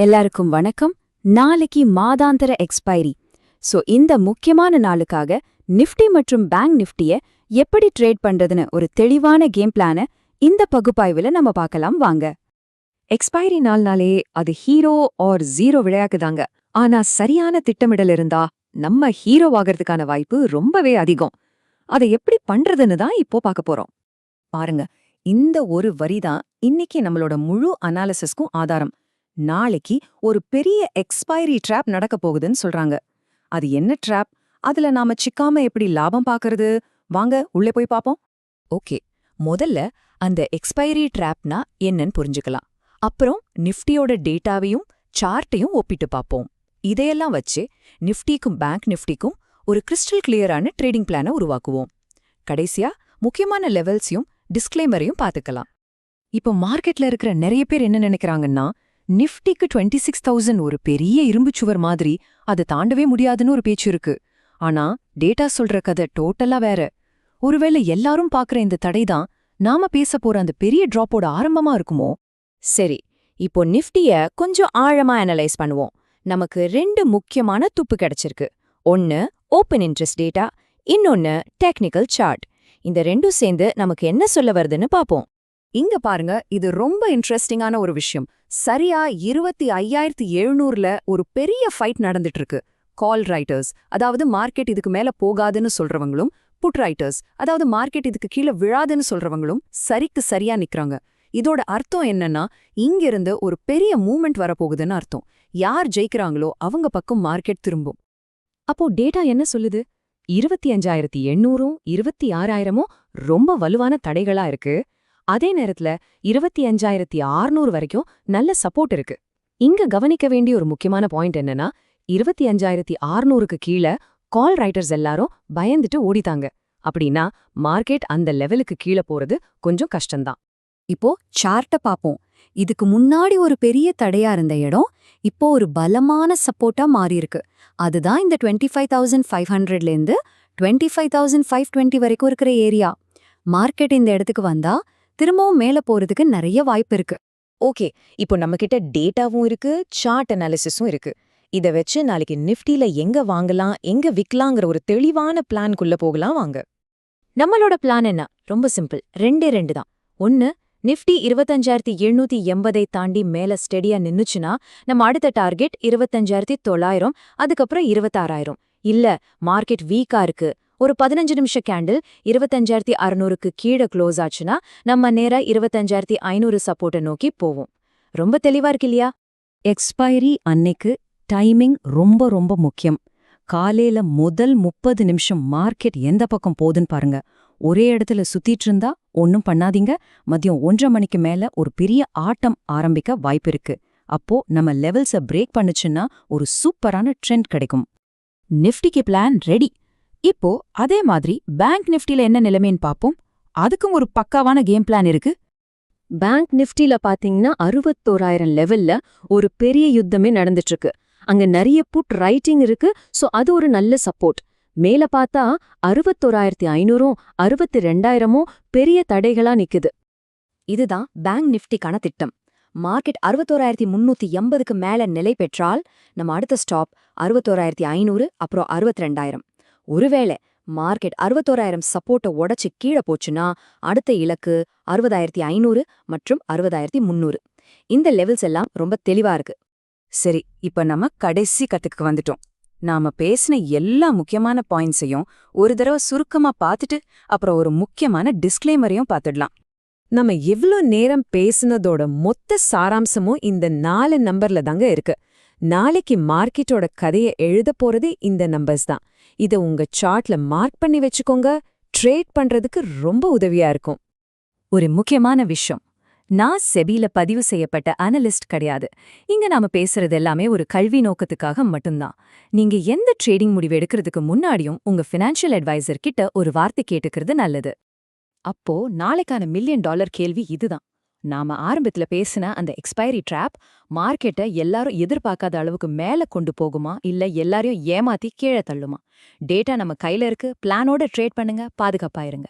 எல்லாருக்கும் வணக்கம். நாளைக்கு மாதாந்திர எக்ஸ்பைரி. இந்த முக்கியமான நாளுக்காக நிஃப்டி மற்றும் பேங்க் நிஃப்டிய எப்படி ட்ரேட் பண்றதுன்னு ஒரு தெளிவான கேம் பிளான இந்த பகுப்பாய்வுல நம்ம பார்க்கலாம் வாங்க. எக்ஸ்பைரி நாள்னாலே அது ஹீரோ ஆர் ஜீரோ விளையாக்குதாங்க. ஆனா சரியான திட்டமிடல் இருந்தா நம்ம ஹீரோ ஆகிறதுக்கான வாய்ப்பு ரொம்பவே அதிகம். அதை எப்படி பண்றதுன்னு தான் இப்போ பார்க்க போறோம். பாருங்க, இந்த ஒரு வரிதான் இன்னைக்கு நம்மளோட முழு அனாலிசிஸ்க்கும் ஆதாரம். நாளைக்கு ஒரு பெரிய எக்ஸ்பைரி ட்ராப் நடக்க போகுதுன்னு சொல்றாங்க. அது என்ன ட்ராப்? அதுல நாம சிக்காம எப்படி லாபம் பாக்குறது? வாங்க உள்ளே போய் பாப்போம். ஓகே, முதல்ல அந்த எக்ஸ்பைரி ட்ராப்னா என்னன்னு புரிஞ்சுக்கலாம். அப்புறம் நிஃப்டியோட டேட்டாவையும் சார்ட்டையும் ஒப்பிட்டு பார்ப்போம். இதையெல்லாம் வச்சு நிஃப்டிக்கும் பேங்க் நிஃப்டிக்கும் ஒரு கிறிஸ்டல் கிளியரான ட்ரேடிங் பிளானை உருவாக்குவோம். கடைசியா முக்கியமான லெவல்ஸையும் டிஸ்க்ளைமரையும் பார்த்துக்கலாம். இப்போ மார்க்கெட்ல இருக்கிற நிறைய பேர் என்ன நினைக்கிறாங்கன்னா, நிஃப்டிக்கு 26,000 ஒரு பெரிய இரும்பு சுவர் மாதிரி அதை தாண்டவே முடியாதுன்னு ஒரு பேச்சு இருக்கு. ஆனா டேட்டா சொல்ற கதை டோட்டலா வேற. ஒருவேளை எல்லாரும் பாக்குற இந்த தடைதான் நாம பேச போற அந்த பெரிய டிராப்போட ஆரம்பமா இருக்குமோ? சரி, இப்போ நிஃப்டிய கொஞ்சம் ஆழமா அனலைஸ் பண்ணுவோம். நமக்கு ரெண்டு முக்கியமான துப்பு கிடைச்சிருக்கு. ஒன்னு ஓப்பன் இன்ட்ரெஸ்ட் டேட்டா, இன்னொன்னு டெக்னிக்கல் சார்ட். இந்த ரெண்டும் சேர்ந்து நமக்கு என்ன சொல்ல வருதுன்னு பாப்போம். இங்க பாருங்க, இது ரொம்ப இன்ட்ரெஸ்டிங்கான ஒரு விஷயம். சரியா 25,700ல ஒரு பெரிய ஃபைட் நடந்துட்டு இருக்கு. கால் ரைட்டர்ஸ், அதாவது மார்க்கெட் இதுக்கு மேல போகாதுன்னு சொல்றவங்களும், புட் ரைட்டர்ஸ், அதாவது மார்க்கெட் இதுக்கு கீழே விழாதுன்னு சொல்றவங்களும் சரிக்கு சரியா நிக்கிறாங்க. இதோட அர்த்தம் என்னன்னா, இங்கிருந்து ஒரு பெரிய மூவ்மெண்ட் வரப்போகுதுன்னு அர்த்தம். யார் ஜெயிக்கிறாங்களோ அவங்க பக்கம் மார்க்கெட் திரும்பும். அப்போ டேட்டா என்ன சொல்லுது? 25,800ம் 26,000ம் ரொம்ப வலுவான தடைகளா இருக்கு. அதே நேரத்துல 25,600 வரைக்கும் நல்ல சப்போர்ட் இருக்கு. இங்க கவனிக்க வேண்டிய ஒரு முக்கியமான பாயிண்ட் என்னன்னா, 25,600க்கு கீழே கால் ரைட்டர்ஸ் எல்லாரும் பயந்துட்டு ஓடிட்டாங்க. அப்படின்னா மார்க்கெட் அந்த லெவலுக்கு கீழே போறது கொஞ்சம் கஷ்டம்தான். இப்போ சார்ட்ட பாப்போம். இதுக்கு முன்னாடி ஒரு பெரிய தடையா இருந்த இடம் இப்போ ஒரு பலமான சப்போர்ட்டா மாறியிருக்கு. அதுதான் இந்த 25,500லேருந்து 25,520 வரைக்கும் இருக்கிற ஏரியா. மார்க்கெட் இந்த இடத்துக்கு வந்தா திரும்பவும் மேல போறதுக்கு நிறைய வாய்ப்பு இருக்கு. ஓகே, இப்போ நம்மகிட்ட டேட்டாவும் இருக்கு, சார்ட் அனாலிசிஸும் இருக்கு. இத வச்சு நாளைக்கு நிஃப்டில எங்க வாங்கலாம், எங்க விக்கலாங்கிற ஒரு தெளிவான பிளான்குள்ள போகலாம் வாங்க. நம்மளோட பிளான் என்ன? ரொம்ப சிம்பிள். ரெண்டு தான். ஒன்னு, நிஃப்டி 25,780 தாண்டி மேல ஸ்டெடியா நின்னுச்சுன்னா நம்ம அடுத்த டார்கெட் 25,900, அதுக்கப்புறம் 26,000. இல்ல மார்க்கெட் வீக்கா இருக்கு, ஒரு 15 நிமிஷ கேண்டில் 25,600க்கு கீழே க்ளோஸ் ஆச்சுன்னா நம்ம நேரா 25,500 சப்போர்ட்டை நோக்கி போவோம். ரொம்ப தெளிவா இருக்கு இல்லையா? எக்ஸ்பைரி அன்னைக்கு டைமிங் ரொம்ப ரொம்ப முக்கியம். காலையில முதல் 30 நிமிஷம் மார்க்கெட் எந்த பக்கம் போகுதுன்னு பாருங்க. ஒரே இடத்துல சுத்திட்டு இருந்தா ஒன்னும் பண்ணாதீங்க. மதியம் 1:30 மணிக்கு மேல ஒரு பெரிய ஆட்டம் ஆரம்பிக்க வாய்ப்பு இருக்கு. அப்போ நம்ம லெவல்ஸை பிரேக் பண்ணுச்சுன்னா ஒரு சூப்பரான ட்ரெண்ட் கிடைக்கும். நிஃப்டிக்கு பிளான் ரெடி. இப்போ அதே மாதிரி பேங்க் நிஃப்டில என்ன நிலைமைன்னு பாப்போம். அதுக்கும் ஒரு பக்காவான கேம் பிளான் இருக்கு. பேங்க் நிஃப்டில பாத்தீங்கன்னா 61,000 லெவல்ல ஒரு பெரிய யுத்தமே நடந்துட்டு இருக்கு. அங்க நிறைய புட் ரைட்டிங் இருக்கு. அது ஒரு நல்ல சப்போர்ட். மேல பார்த்தா 61,500ம் 62,000ம் பெரிய தடைகளா நிக்குது. இதுதான் பேங்க் நிஃப்டிக்கான திட்டம். மார்க்கெட் 61,380க்கு மேல நிலை பெற்றால் நம்ம அடுத்த ஸ்டாப் 61,500, அப்புறம் 62,000. ஒருவேளை மார்க்கெட் 61,000 சப்போர்ட்டை உடைச்சு கீழே போச்சுன்னா அடுத்த இலக்கு 60,500 மற்றும் 60,300. இந்த லெவல்ஸ் எல்லாம் ரொம்ப தெளிவா இருக்கு. சரி, இப்ப நம்ம கடைசி கத்துக்கு வந்துட்டோம். நாம பேசின எல்லா முக்கியமான பாயிண்ட்ஸையும் ஒரு தடவை சுருக்கமா பார்த்துட்டு அப்புறம் ஒரு முக்கியமான டிஸ்க்ளைமரையும் பார்த்துடலாம். நம்ம எவ்வளோ நேரம் பேசுனதோட மொத்த சாராம்சமும் இந்த 4 நம்பர்ல தாங்க இருக்கு. நாளைக்கு மார்க்கெட்டோட கதையை எழுத போறது இந்த நம்பர்ஸ் தான். இதை உங்க சார்ட்ல மார்க் பண்ணி வச்சுக்கோங்க. ட்ரேட் பண்றதுக்கு ரொம்ப உதவியா இருக்கும். ஒரு முக்கியமான விஷயம், நான் செபில பதிவு செய்யப்பட்ட அனலிஸ்ட் கிடையாது. இங்க நாம பேசுறது எல்லாமே ஒரு கல்வி நோக்கத்துக்காக மட்டும்தான். நீங்க எந்த ட்ரேடிங் முடிவு எடுக்கிறதுக்கு முன்னாடியும் உங்க ஃபினான்ஷியல் அட்வைசர் கிட்ட ஒரு வார்த்தை கேட்டுக்கிறது நல்லது. அப்போ நாளைக்கான $1 மில்லியன் கேள்வி இதுதான். நாம ஆரம்பத்துல பேசின அந்த எக்ஸ்பைரி ட்ராப் மார்க்கெட்டை எல்லாரும் எதிர்பார்க்காத அளவுக்கு மேல கொண்டு போகுமா, இல்ல எல்லாரையும் ஏமாத்தி கீழே தள்ளுமா? டேட்டா நம்ம கையில இருக்கு. பிளானோட ட்ரேட் பண்ணுங்க, பாதுகாப்பாயிருங்க.